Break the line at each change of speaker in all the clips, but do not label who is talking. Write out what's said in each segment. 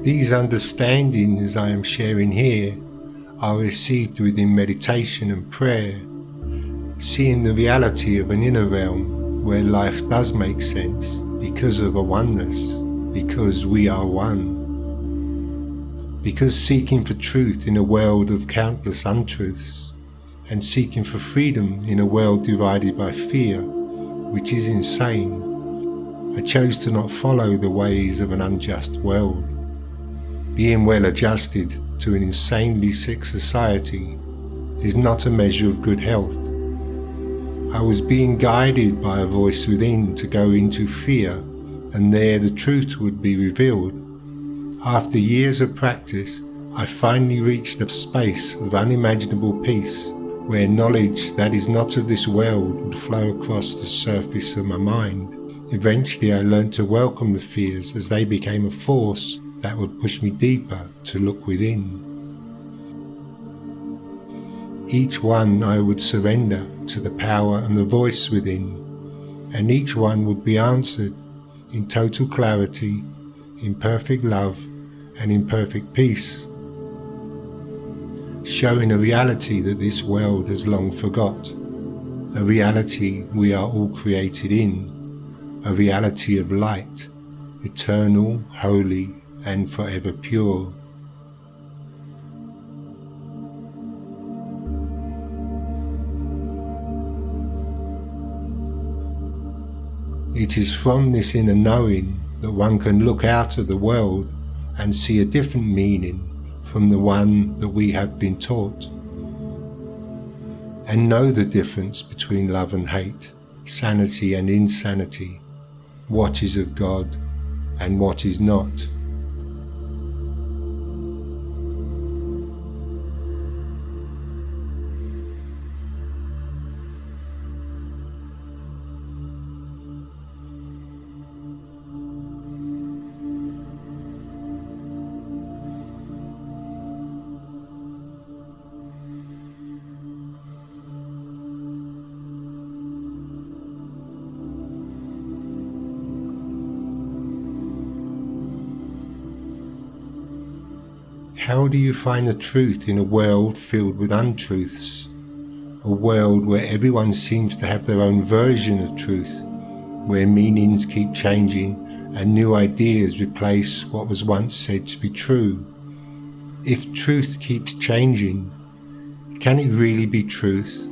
These understandings I am sharing here are received within meditation and prayer, seeing the reality of an inner realm where life does make sense because of a oneness, because we are one. Because seeking for truth in a world of countless untruths, and seeking for freedom in a world divided by fear, which is insane, I chose to not follow the ways of an unjust world. Being well adjusted to an insanely sick society is not a measure of good health. I was being guided by a voice within to go into fear, and there the truth would be revealed. After years of practice, I finally reached a space of unimaginable peace, where knowledge that is not of this world would flow across the surface of my mind. Eventually I learned to welcome the fears as they became a force that would push me deeper to look within. Each one I would surrender to the power and the voice within, and each one would be answered in total clarity, in perfect love, and in perfect peace, showing a reality that this world has long forgot, a reality we are all created in, a reality of light, eternal, holy, and forever pure. It is from this inner knowing that one can look out at the world and see a different meaning from the one that we have been taught, and know the difference between love and hate, sanity and insanity, what is of God and what is not. How do you find the truth in a world filled with untruths? A world where everyone seems to have their own version of truth, where meanings keep changing and new ideas replace what was once said to be true. If truth keeps changing, can it really be truth?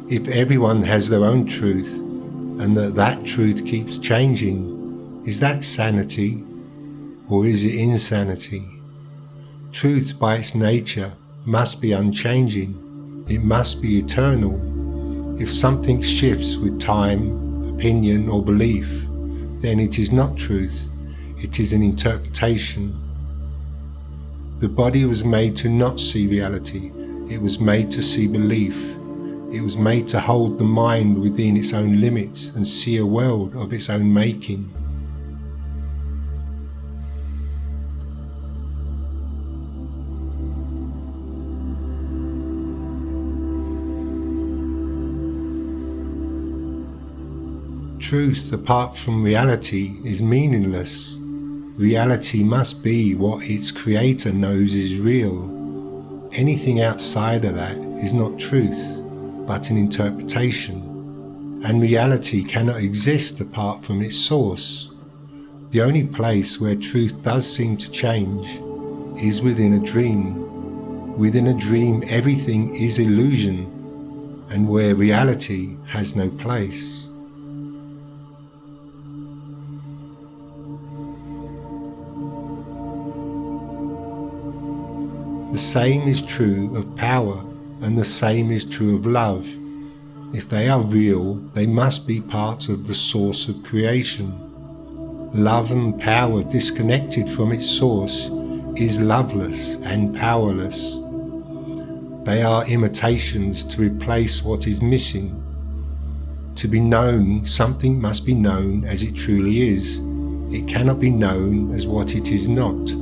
If everyone has their own truth and that truth keeps changing, is that sanity or is it insanity? Truth by its nature must be unchanging, it must be eternal. If something shifts with time, opinion or belief, then it is not truth, it is an interpretation. The body was made to not see reality, it was made to see belief. It was made to hold the mind within its own limits and see a world of its own making. Truth apart from reality is meaningless. Reality must be what its creator knows is real. Anything outside of that is not truth, but an interpretation. And reality cannot exist apart from its source. The only place where truth does seem to change is within a dream. Within a dream everything is illusion, and where reality has no place. The same is true of power, and the same is true of love. If they are real, they must be part of the source of creation. Love and power disconnected from its source is loveless and powerless. They are imitations to replace what is missing. To be known, something must be known as it truly is. It cannot be known as what it is not.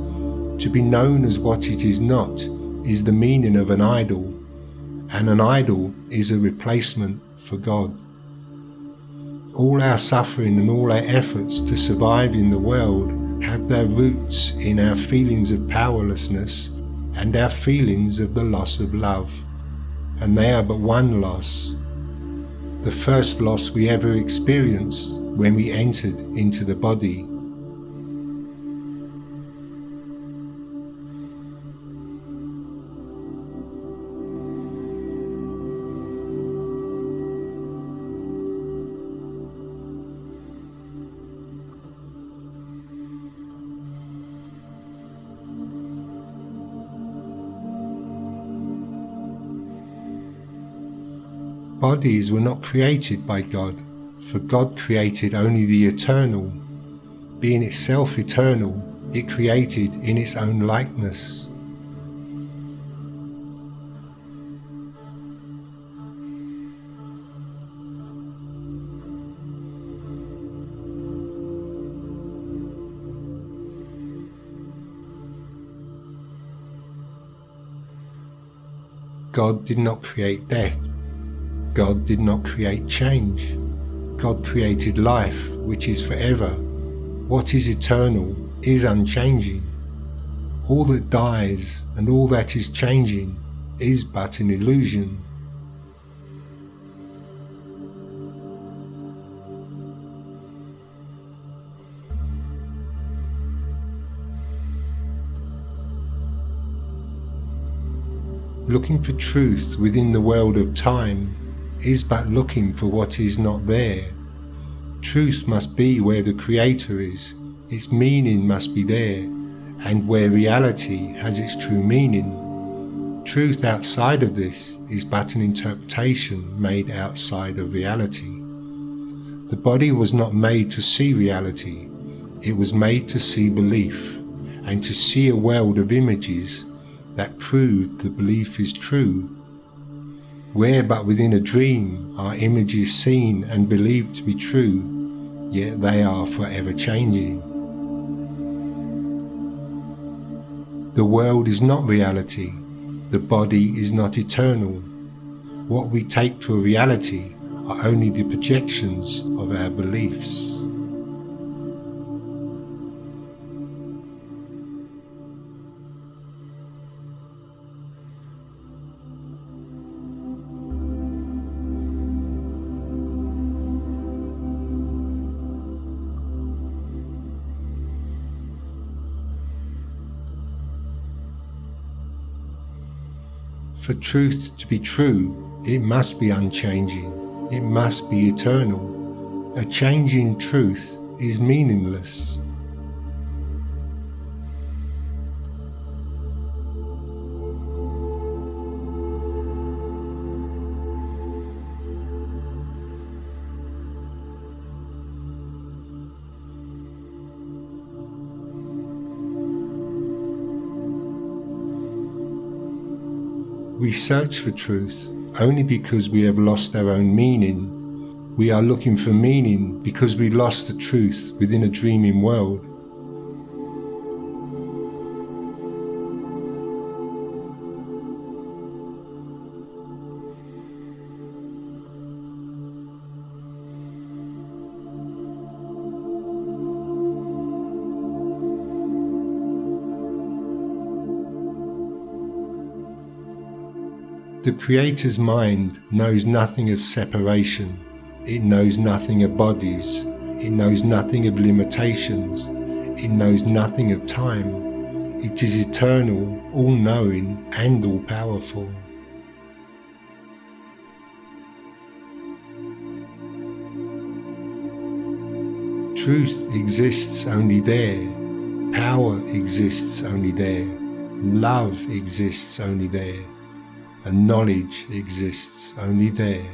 To be known as what it is not is the meaning of an idol, and an idol is a replacement for God. All our suffering and all our efforts to survive in the world have their roots in our feelings of powerlessness and our feelings of the loss of love, and they are but one loss, the first loss we ever experienced when we entered into the body. Bodies were not created by God, for God created only the eternal. Being itself eternal, it created in its own likeness. God did not create death. God did not create change. God created life, which is forever. What is eternal is unchanging. All that dies and all that is changing is but an illusion. Looking for truth within the world of time is but looking for what is not there. Truth must be where the Creator is, its meaning must be there, and where reality has its true meaning. Truth outside of this is but an interpretation made outside of reality. The body was not made to see reality, it was made to see belief, and to see a world of images that proved the belief is true. Where but within a dream are images seen and believed to be true, yet they are forever changing. The world is not reality, the body is not eternal. What we take for reality are only the projections of our beliefs. For truth to be true, it must be unchanging, it must be eternal. A changing truth is meaningless. We search for truth only because we have lost our own meaning. We are looking for meaning because we lost the truth within a dreaming world. The Creator's mind knows nothing of separation, it knows nothing of bodies, it knows nothing of limitations, it knows nothing of time. It is eternal, all-knowing and all-powerful. Truth exists only there, power exists only there, love exists only there, and knowledge exists only there.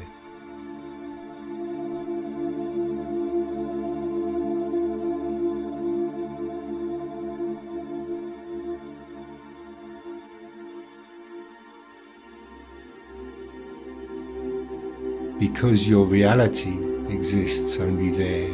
Because your reality exists only there.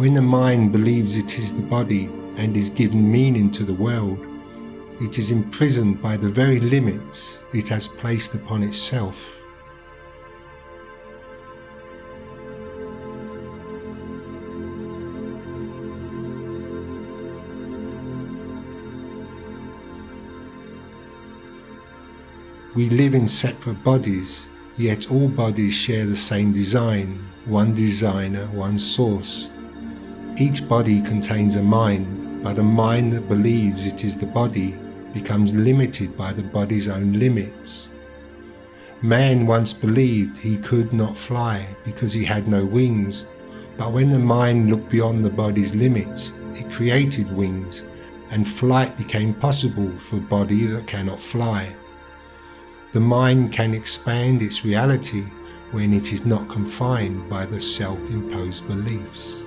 When the mind believes it is the body and is given meaning to the world, it is imprisoned by the very limits it has placed upon itself. We live in separate bodies, yet all bodies share the same design, one designer, one source. Each body contains a mind, but a mind that believes it is the body becomes limited by the body's own limits. Man once believed he could not fly because he had no wings, but when the mind looked beyond the body's limits, it created wings, and flight became possible for a body that cannot fly. The mind can expand its reality when it is not confined by the self-imposed beliefs.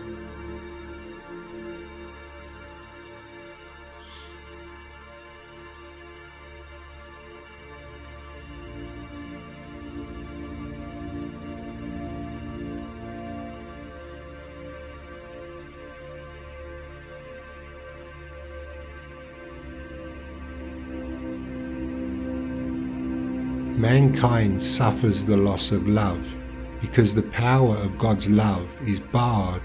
Mankind suffers the loss of love because the power of God's love is barred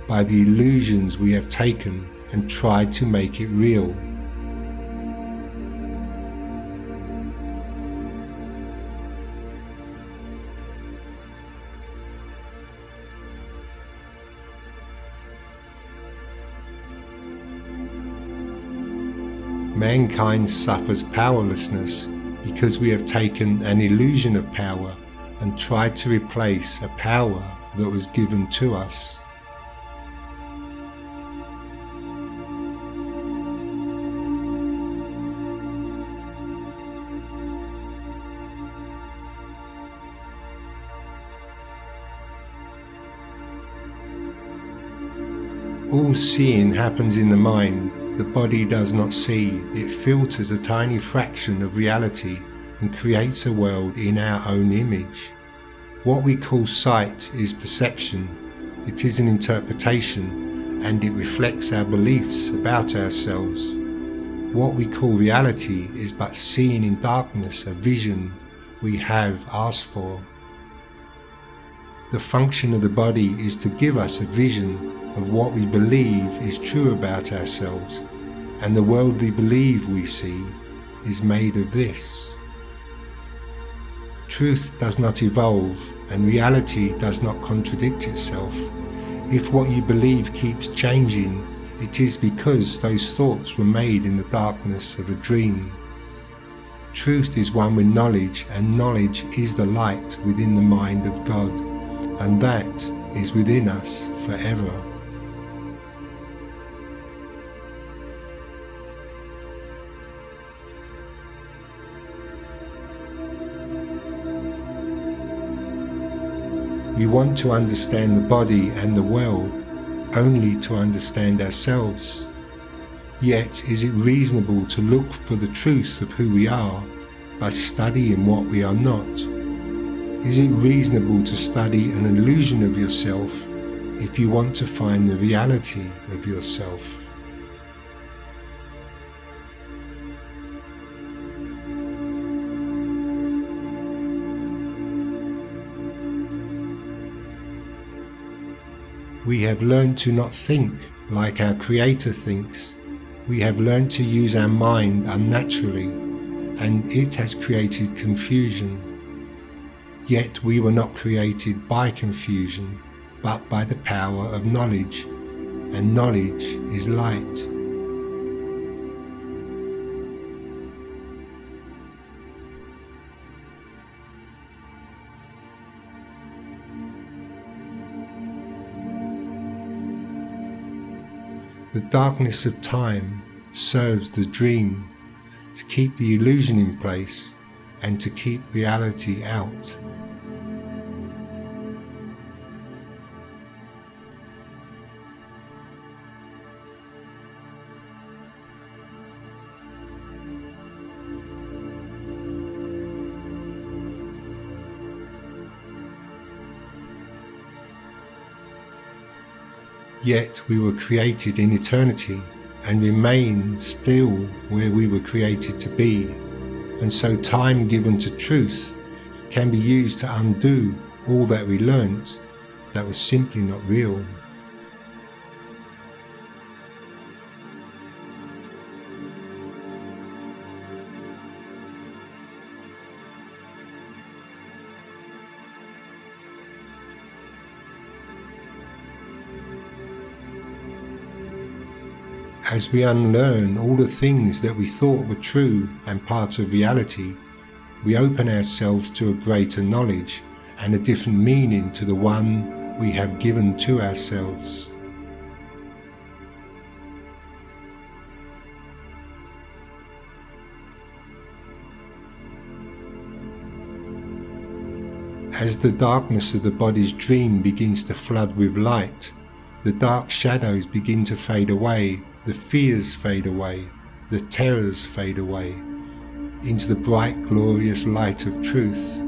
by the illusions we have taken and tried to make it real. Mankind suffers powerlessness because we have taken an illusion of power and tried to replace a power that was given to us. All seeing happens in the mind. The body does not see. It filters a tiny fraction of reality and creates a world in our own image. What we call sight is perception. It is an interpretation, and it reflects our beliefs about ourselves. What we call reality is but seeing in darkness a vision we have asked for. The function of the body is to give us a vision of what we believe is true about ourselves, and the world we believe we see is made of this. Truth does not evolve, and reality does not contradict itself. If what you believe keeps changing, it is because those thoughts were made in the darkness of a dream. Truth is one with knowledge, and knowledge is the light within the mind of God, and that is within us forever. We want to understand the body and the world only to understand ourselves. Yet is it reasonable to look for the truth of who we are by studying what we are not? Is it reasonable to study an illusion of yourself if you want to find the reality of yourself? We have learned to not think like our Creator thinks. We have learned to use our mind unnaturally, and it has created confusion. Yet we were not created by confusion, but by the power of knowledge, and knowledge is light. The darkness of time serves the dream to keep the illusion in place and to keep reality out. Yet we were created in eternity and remain still where we were created to be, and so time given to truth can be used to undo all that we learnt that was simply not real. As we unlearn all the things that we thought were true and part of reality, we open ourselves to a greater knowledge and a different meaning to the one we have given to ourselves. As the darkness of the body's dream begins to flood with light, the dark shadows begin to fade away, the fears fade away, the terrors fade away, into the bright, glorious light of truth.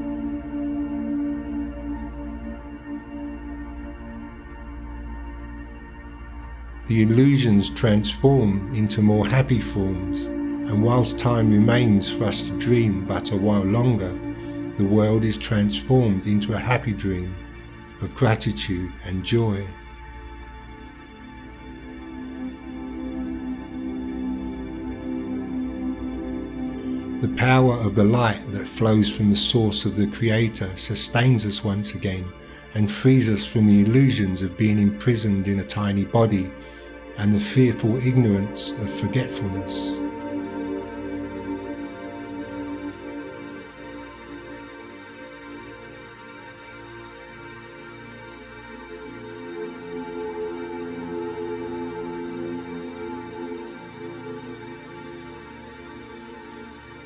The illusions transform into more happy forms, and whilst time remains for us to dream but a while longer, the world is transformed into a happy dream of gratitude and joy. The power of the light that flows from the source of the Creator sustains us once again and frees us from the illusions of being imprisoned in a tiny body and the fearful ignorance of forgetfulness.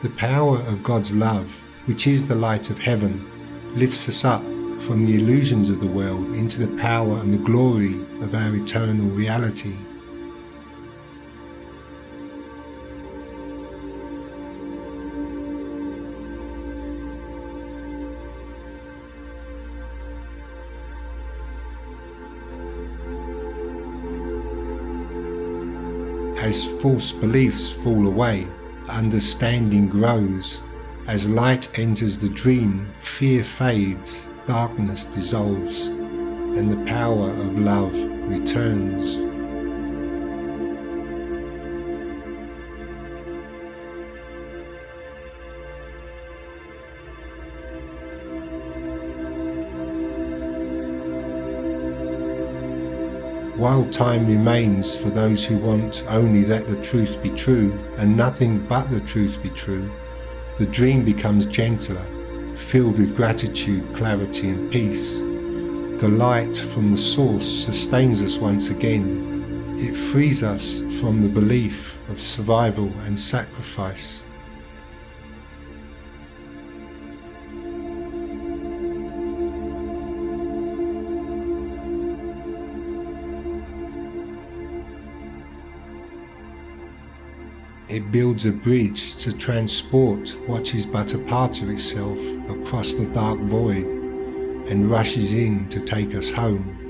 The power of God's love, which is the light of heaven, lifts us up from the illusions of the world into the power and the glory of our eternal reality. As false beliefs fall away, understanding grows. As light enters the dream, fear fades, darkness dissolves, and the power of love returns. While time remains for those who want only that the truth be true and nothing but the truth be true, the dream becomes gentler, filled with gratitude, clarity and peace. The light from the source sustains us once again. It frees us from the belief of survival and sacrifice. It builds a bridge to transport what is but a part of itself across the dark void and rushes in to take us home.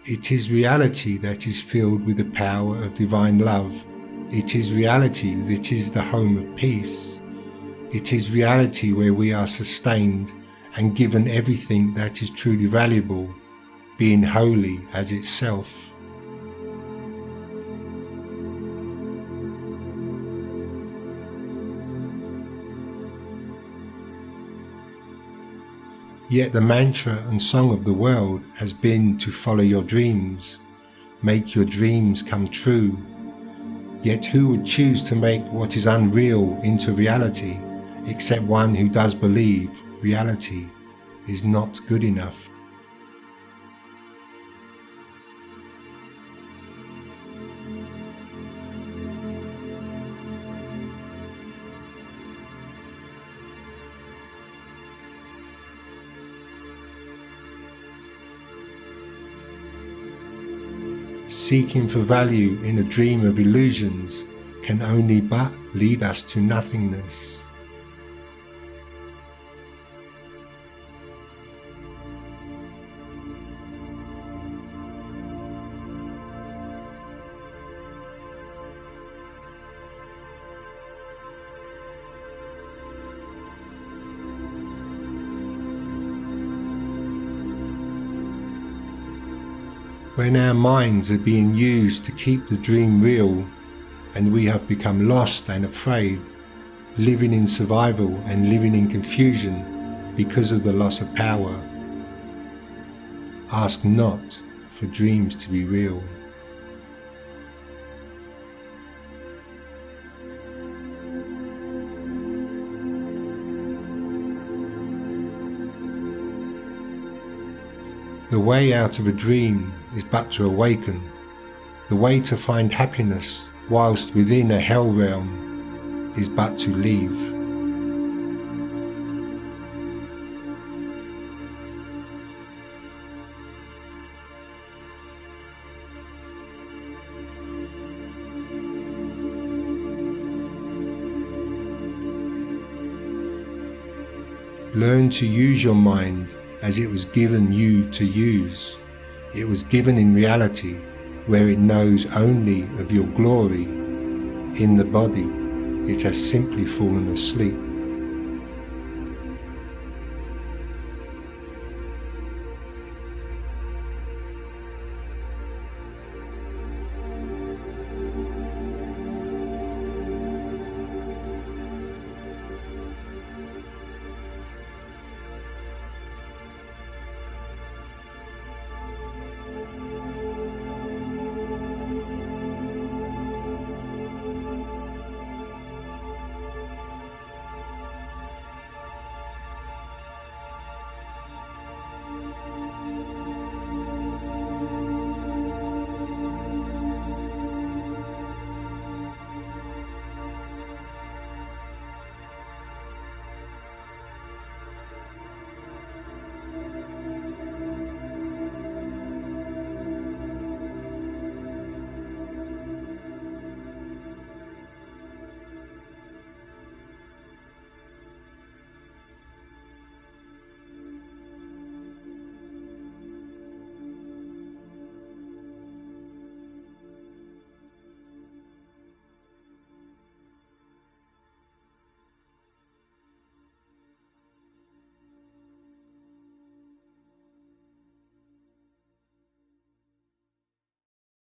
It is reality that is filled with the power of divine love. It is reality that is the home of peace. It is reality where we are sustained and given everything that is truly valuable, being holy as itself. Yet the mantra and song of the world has been to follow your dreams, make your dreams come true. Yet who would choose to make what is unreal into reality, except one who does believe reality is not good enough? Seeking for value in a dream of illusions can only but lead us to nothingness. When our minds are being used to keep the dream real and we have become lost and afraid, living in survival and living in confusion because of the loss of power, ask not for dreams to be real. The way out of a dream is but to awaken. The way to find happiness whilst within a hell realm is but to leave. Learn to use your mind as it was given you to use. It was given in reality, where it knows only of your glory. In the body, it has simply fallen asleep.